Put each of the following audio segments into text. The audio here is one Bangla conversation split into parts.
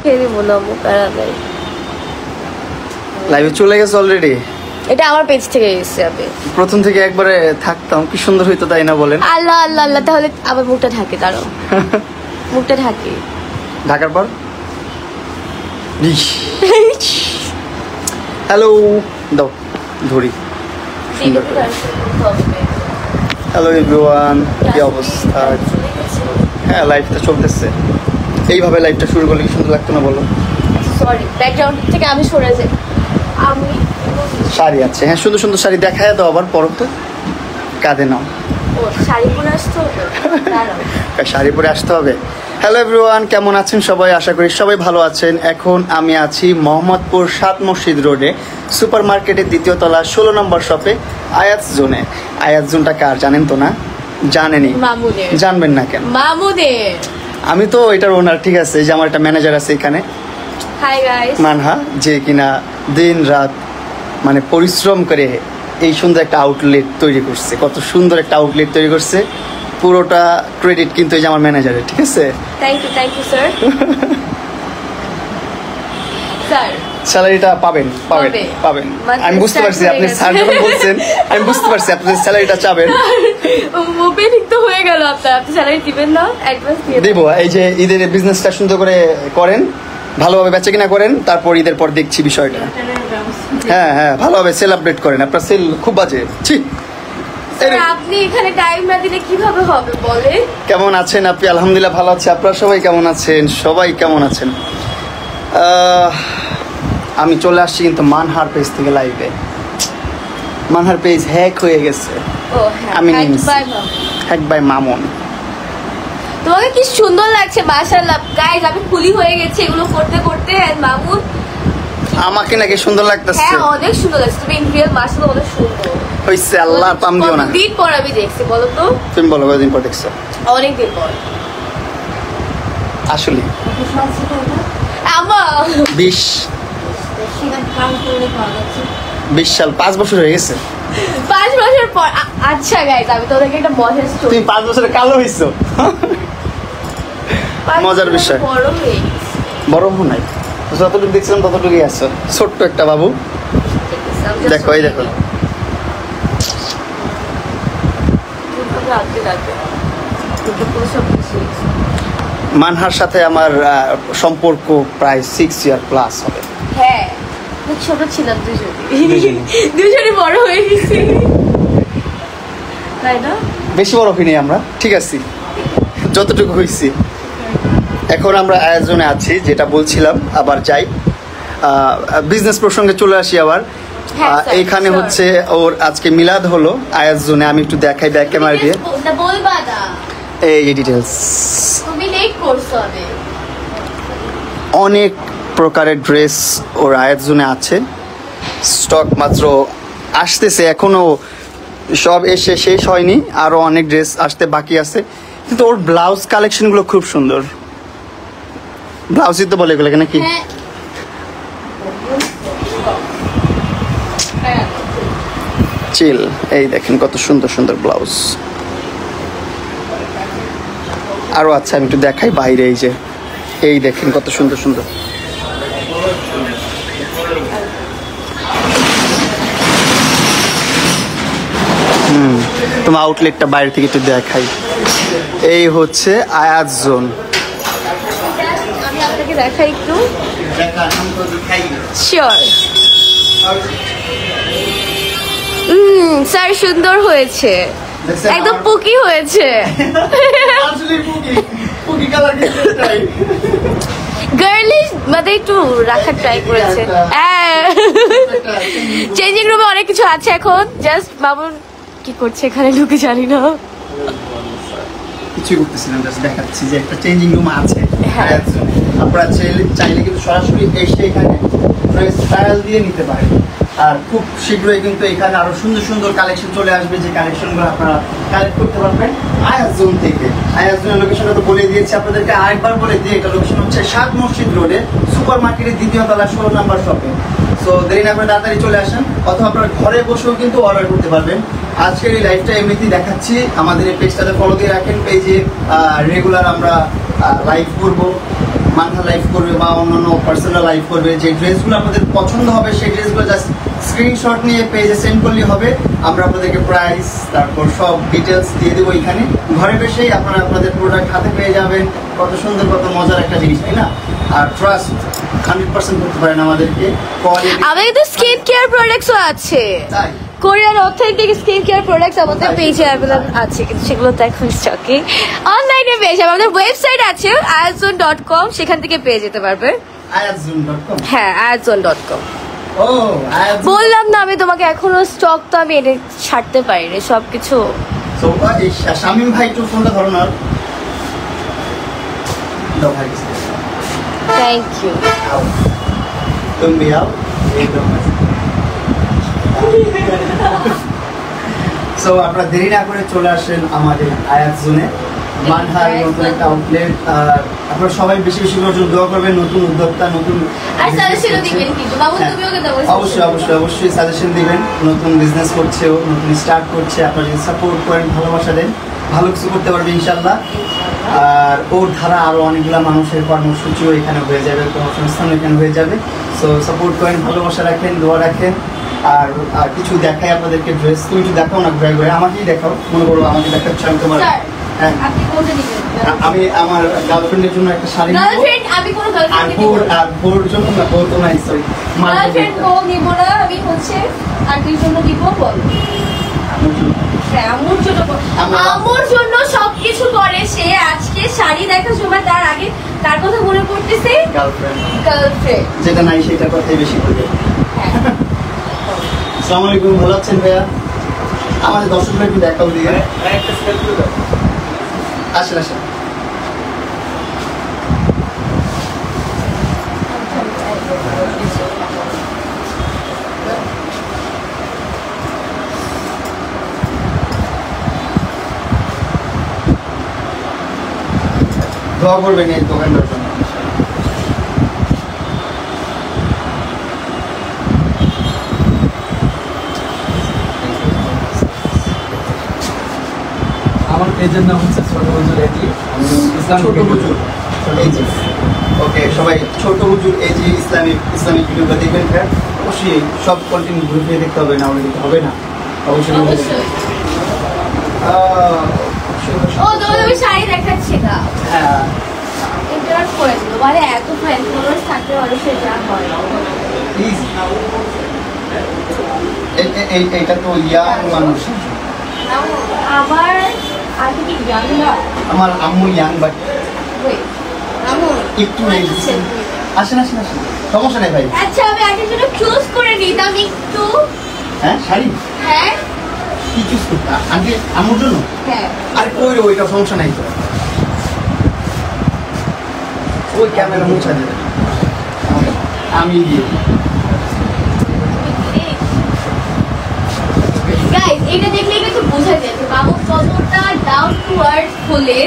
খেয়ে দিব না মুকারা নাই। লাইভে চলে গেছে অলরেডি। এটা আমার পেজ থেকে এসেছে। আমি প্রথম থেকে একবারে থাকতাম কি সুন্দর হইতো তাই না বলেন? আল্লাহ আল্লাহ আল্লাহ। তাহলে আবার মুখটা ঢাকে, দাঁড়াও মুখটা ঢাকে। ঢাকার পর হ্যালো দাও ধরি। হ্যালো এভরিওয়ান, কি অবস্থা? হ্যাঁ লাইভটা চলতেছে। এইভাবে লাইভটা শুরু করলে কি সুন্দর লাগতো না বলো? সরি ব্যাকগ্রাউন্ড থেকে আমি সরে যাই। আমি শাড়ি আছে, হ্যাঁ সুন্দর সুন্দর শাড়ি দেখায় দাও আবার পরো তো। কাঁধে নাও। ও শাড়ি পরে আসতে হবে, দাঁড়াও শাড়ি পরে আসতে হবে। হ্যালো এভরিওয়ান, কেমন আছেন সবাই? আশা করি সবাই ভালো আছেন। এখন আমি আছি মোহাম্মদপুর ৭ মসজিদ রোডে সুপার মার্কেটের ২য় তলা ১৬ নম্বর শপে আয়াত জোনে। আয়াত জোনটা কার জানেন তো না? জানেনই, মামুনের। জানবেন না কেন? মামুনের। আমি তো এটার ওনার, ঠিক আছে। এই যে আমার একটা ম্যানেজার আছে এখানে, হাই গাইস, মানহা, যে কিনা দিন রাত মানে পরিশ্রম করে এই সুন্দর একটা আউটলেট তৈরি করছে। কত সুন্দর একটা আউটলেট তৈরি করছে, পুরোটা ক্রেডিট কিন্তু এই যে আমার ম্যানেজারের, ঠিক আছে। Thank you sir. স্যার স্যালারিটা পাবেন পাবেন পাবে। পাবেন। মানে আমি বুঝতে start পারছি হয়ে আপনি গেছে। স্যার যখন বলছেন, আমি বুঝতে পারছি আপনি স্যালারিটা চাবেন। ওপেনিং তো হয়ে গেল, আপনি স্যালারি দিবেন না? অ্যাডভান্স দিয়ে দেব। এই যে ঈদের বিজনেসটা সুন্দর করে করেন, ভালোভাবে বেচা কিনা করেন, তারপর ঈদের পর দেখছি বিষয়টা। হ্যাঁ হ্যাঁ, ভালোভাবে সেল আপডেট করেন। আপনার সেল খুব বাজে। ঠিক। স্যার আপনি এখানে টাইম না দিলে কিভাবে হবে বলে? কেমন আছেন আপনি? আলহামদুলিল্লাহ ভালো আছি। আপনারা সবাই কেমন আছেন? সবাই কেমন আছেন? আমি চলে আসছি কিন্তু মানহার পেজ থেকে লাইভে। মানহার পেজ হ্যাক হয়ে গেছে। ও হ্যাঁ, আমি thank you, নিয়েছি। bye, ma'am। হ্যাক বাই মামুন। তোমাকে কি সুন্দর লাগছে, মাশাআল্লাহ গাইস। আমি খুলি হয়ে গেছে এগুলো করতে করতে। মামুন আমাকে নাকি সুন্দর লাগতেছে? হ্যাঁ অনেক সুন্দর লাগছে। তুমি ইন রিয়েল মাশাআল্লাহ অনেক সুন্দর হইছে। আল্লাহ পাম দিও না। দিন পর আমি দেখছি, বলো তো। তুমি বলো কতদিন পর দেখছো? অনেক দিন পর। আসলে আমা 20 সাল, 5 বছর হয়ে গেছে। 5 বছর পর। আচ্ছা গাইস, আমি তোদেরকে একটা মজার স্টোরি। তুমি 5 বছরে কালো হইছো। মজার বিষয়। বড় হয়ে গেছি। বড় হো নাই, যতটুকু দেখছিলাম ততটুকুই আছো। ছোট্ট একটা বাবু। দেখো এই দেখো। মানহার সাথে আমার সম্পর্ক প্রায় 6 ইয়ার প্লাস হবে। হ্যাঁ খুব ছোট ছিলাম দুজনই বড় হয়ে গেছি, তাই না? বেশি বড় হইনি আমরা, ঠিক আছে, যতটুকু হয়েছি। এখন আমরা আয়োজনে আছি, যেটা বলছিলাম। আবার যাই বিজনেস প্রসঙ্গে চলে আসি আবার। হ্যাঁ, স্যার, এইখানে sure. হচ্ছে ওর আজকে মিলাদ হলো আয়োজনে। আমি একটু দেখাই ব্যাক ক্যামেরা দিয়ে। বলবা না, এই ডিটেলস। তুমি লেট করছো অনেক প্রকারের ড্রেস ওর আয়োজনে আছে। স্টক মাত্র আসতেছে, এখনো সব এসে শেষ হয়নি, আরো অনেক ড্রেস আসতে বাকি আছে। কিন্তু ওর ব্লাউজ কালেকশনগুলো খুব সুন্দর। ব্লাউজই তো বলে এগুলো নাকি? চিল। এই দেখেন কত সুন্দর সুন্দর ব্লাউজ আরো আছে। আমি একটু দেখাই বাইরে। এই যে এই দেখেন কত সুন্দর সুন্দর। তোমার আউটলেটটা বাইরে থেকে একটু দেখাই। এই হচ্ছে আয়াত জোন। আমি আপনাকে দেখাই একটু। শিওর। স্যার সুন্দর হয়েছে, একদম পুকি হয়েছে। গার্লিশ মানে একটু রাখার ট্রাই করেছে। হ্যাঁ চেঞ্জিং রুমে অনেক কিছু আছে এখন। জাস্ট মামুন কি করছে এখানে ঢুকে জানি না। কিছুই করতেছিলাম, জাস্ট দেখাচ্ছি যে একটা চেঞ্জিং রুম আছে। হ্যাঁ। আপনারা চাইলে কিন্তু সরাসরি এসে এখানে ড্রেস ট্রায়াল দিয়ে নিতে পারেন। আর খুব শীঘ্রই কিন্তু এখানে আরো সুন্দর সুন্দর কালেকশন চলে আসবে, যে কালেকশনগুলো আপনারা কালেক্ট করতে পারবেন আয়াত জোন থেকে। আয়াত জোনের লোকেশনটা তো বলে দিয়েছি আপনাদেরকে, আরেকবার বলে দিই। এটা লোকেশন হচ্ছে ৭ মসজিদ রোডে সুপার মার্কেটের ২য় তলা ১৬ নম্বর শপে। সো দেরি না করে তাড়াতাড়ি চলে আসেন, অথবা আপনারা ঘরে বসেও কিন্তু অর্ডার করতে পারবেন। আজকের এই লাইভটা এমনিতেই দেখাচ্ছি। আমাদের এই পেজটাতে ফলো দিয়ে রাখেন। পেজে রেগুলার আমরা লাইভ করবো। মানহা লাইভ করবে বা অন্যান্য পার্সোনাল লাইভ করবে, যে ড্রেসগুলো আপনাদের পছন্দ হবে সেই ড্রেসগুলো জাস্ট স্ক্রিনশট নিয়ে পেজে সেন্ড করলেই হবে। আমরা আপনাদেরকে প্রাইস তারপর সব ডিটেলস দিয়ে দেবো এখানে। ঘরে বসেই আপনারা আপনাদের প্রোডাক্ট হাতে পেয়ে যাবেন। কত সুন্দর, কত মজার একটা জিনিস, তাই না? আর ট্রাস্ট 100% করতে পারেন আমাদেরকে। কোয়ালিটি আমাদের কিন্তু স্কিন কেয়ার প্রোডাক্টসও আছে, তাই Korean authentic skin care products আমাদের পেজে অ্যাভেলেবল আছে, কিন্তু সেগুলো তো এখন স্টকে অনলাইনে পেয়ে যাবে। আমাদের ওয়েবসাইট আছে ayazone.com, সেখান থেকে পেয়ে যেতে পারবে। ayazone.com। হ্যাঁ, ayazone.com। ও ayazone। বললাম না আমি তোমাকে, এখনো স্টক তো আমি এনে ছাড়তে পারিনি সবকিছু। সো এই শামিম ভাই একটু ফোনটা ধরো না। দাও ভাই। Thank you. তুমি আও একদম। সো আপনারা দেরি না করে চলে আসেন আমাদের আয়াত জোনে, মানহার নতুন একটা আউটলেট। আপনারা সবাই বেশি বেশি করে দোয়া করবেন, নতুন উদ্যোক্তা, নতুন আর সাজেশনও দিবেন কিন্তু বাবু, তুমিও কিন্তু অবশ্যই অবশ্যই অবশ্যই সাজেশন দিবেন। নতুন বিজনেস করছে ও, নতুন স্টার্ট করছে, আপনারা যদি সাপোর্ট করেন, ভালোবাসা দেন, ভালো কিছু করতে পারবে ইনশাল্লাহ। আর ওর ধারা আরো অনেকগুলো মানুষের কর্মসূচিও এখানে হয়ে যাবে, কর্মসংস্থান এখানে হয়ে যাবে। সো সাপোর্ট করেন, ভালোবাসা রাখেন, দোয়া রাখেন। আর কিছু দেখাই আপনাদেরকে ড্রেস। তুমি একটু দেখাও না ঘুরে ঘুরে, আমাকেই দেখাও। মনে করো আমাকে দেখাচ্ছ, আমি তোমার হ্যাঁ আপনি কোনটা দিবেন? আমি আমার গার্লফ্রেন্ডের জন্য একটা শাড়ি নিব। গার্লফ্রেন্ড আমি কোন আর গার্লফ্রেন্ড নিব না। বোর জন্য না, বোর তো নাই, সরি গার্লফ্রেন্ড ও নিব না, আমি হচ্ছে আন্টির জন্য দিব। বল হ্যাঁ, আম্মুর জন্য আম্মুর জন্য সবকিছু করে সে। আজকে শাড়ি দেখার সময় তার আগে তার কথা মনে পড়তেছে, গার্লফ্রেন্ড যেটা নাই সেটা কথাই বেশি বলবে। হ্যাঁ। আসসালামু আলাইকুম, ভালো আছেন ভাইয়া? আমাদের দর্শকরা একটু দেখাও দিয়ে আসেন আসেন। দোয়া করবেন এই দোকানটার জন্য। আমার পেজের নাম হচ্ছে ছোট হুজুর এজি, আমি ইসলাম ছোট হুজুর এজি। ওকে, সবাই ছোট হুজুর এজি ইসলামিক ভিডিওটা দেখবেন। হ্যাঁ, অবশ্যই সব কন্টেন্ট ঘুরে ফিরে দেখতে হবে, না হলে কিন্তু হবে না। অবশ্যই অবশ্যই। ও তুমি শাড়ি দেখাচ্ছি না, হ্যাঁ ইন্টারাপ্ট করে দিল। মানে এত ফ্যান ফলোয়ার্স থাকলে মানুষের যা হয়। প্লিজ। এইটা তো ইয়াং মানুষ, আমার আগে কি জানি না। আমার আম্মু ইয়াং, বাট আমার একটু আসেন আসেন আসেন, সমস্যা নেই ভাই। আচ্ছা, আমি আগের জন্য চুজ করে নিতাম একটু। হ্যাঁ শাড়ি হ্যাঁ কি চুজ করতে আন্টি আম্মুর জন্য? হ্যাঁ, আরে কই রে, ওইটা সমস্যা নাই তো। ওই ক্যামেরা মুছা দেবে, আমি দিয়ে গাইস এটা দেখলেই কিন্তু বোঝা যায় যে বাবু কতটা ডাউন টু আর্থ হলে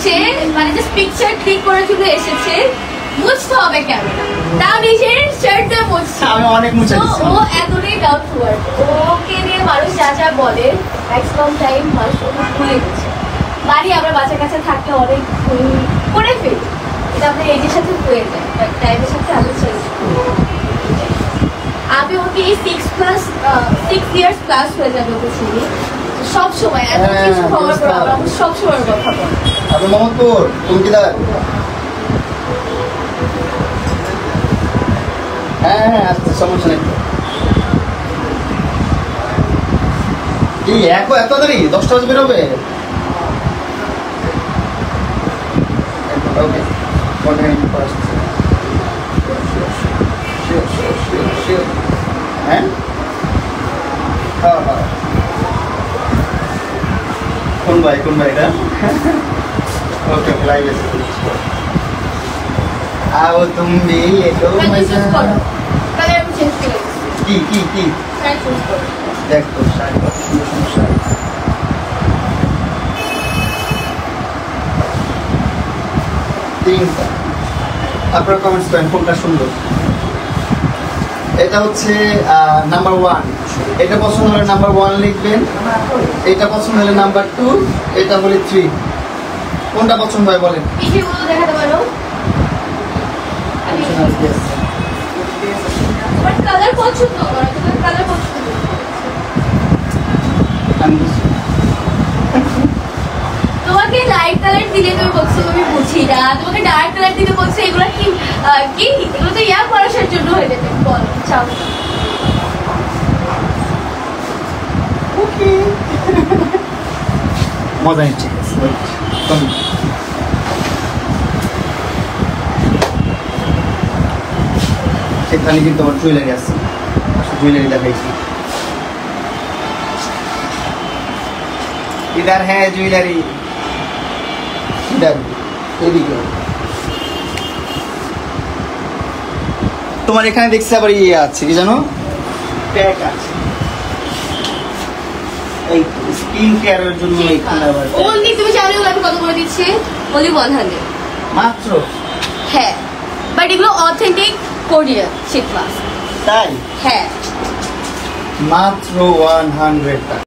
সে, মানে জাস্ট পিকচার ক্লিক করে চলে এসেছে। মুছতে হবে ক্যামেরা, তাও নিজের শার্টটা মুছছে। আমি অনেক মুছা দিচ্ছি। ও এতটাই ডাউন টু আর্থ, ওকে নিয়ে মানুষ যা যা বলে ম্যাক্সিমাম টাইম মানুষ ওকে ভুলে গেছে। বাড়ি আমরা বাচ্চার কাছে থাকলে অনেক ভুল করে ফেলি, এটা আপনার এজের সাথে হয়ে যায়, বাট টাইমের সাথে আমি চেঞ্জ করি। আমি ওকে 6 ইয়ার্স প্লাস হয়ে যাবে ওকে চিনি। সব সময় এত কিছু হওয়ার পর আমরা সব সময় কথা বলি। আপনি মোহাম্মদপুর চৌকিদার? হ্যাঁ হ্যাঁ আসছে, সমস্যা নেই। কি এত দেরি? 10টা বাজে বেরোবে? ওকে, হ্যাঁ হ্যাঁ হ্যাঁ। কোন ভাই এটা? ओके फ्लाई आओ तुम भी ये तो मजा কালার আমি চেঞ্জ করে की ট্রাই চুজ করো। देखो शायद शायद তিনটা আপনারা কমেন্টস করেন কোনটা সুন্দর। এটা হচ্ছে নাম্বার 1, এটা পছন্দ হলে নাম্বার 1 লিখবেন, এটা পছন্দ হলে নাম্বার 2, এটা বলে 3। কোনটা পছন্দ হয় বলেন? পিছিয়ে গুলো দেখাতে পারো। তোমার কালার পছন্দ করো, তোমার কালার পছন্দ তোমাকে লাইট কালার দিলে তুমি বলছো আমি বুঝি না, তোমাকে ডার্ক কালার দিলে বলছো এগুলো কি কি এগুলো তো ইয়াং মানুষের জন্য হয়ে যাবে। বল চাও মজা নিচ্ছে সেখানে কিন্তু আমার জুয়েলারি আছে, জুয়েলারি দেখাইছি। इधर है ज्वेलरी, इधर এদিকে। তোমার এখানে দেখছি আবার ইয়ে আছে কি জানো, প্যাক আছে এই স্কিন কেয়ারের জন্য। এখানে আবার ওনলি তুমি চাইলে ওগুলো আমি কত করে দিচ্ছি, ওনলি 100 মাত্র। হ্যাঁ, বাট এগুলো অথেন্টিক কোরিয়ান শীত মাস্ক। তাই হ্যাঁ মাত্র 100 টাকা।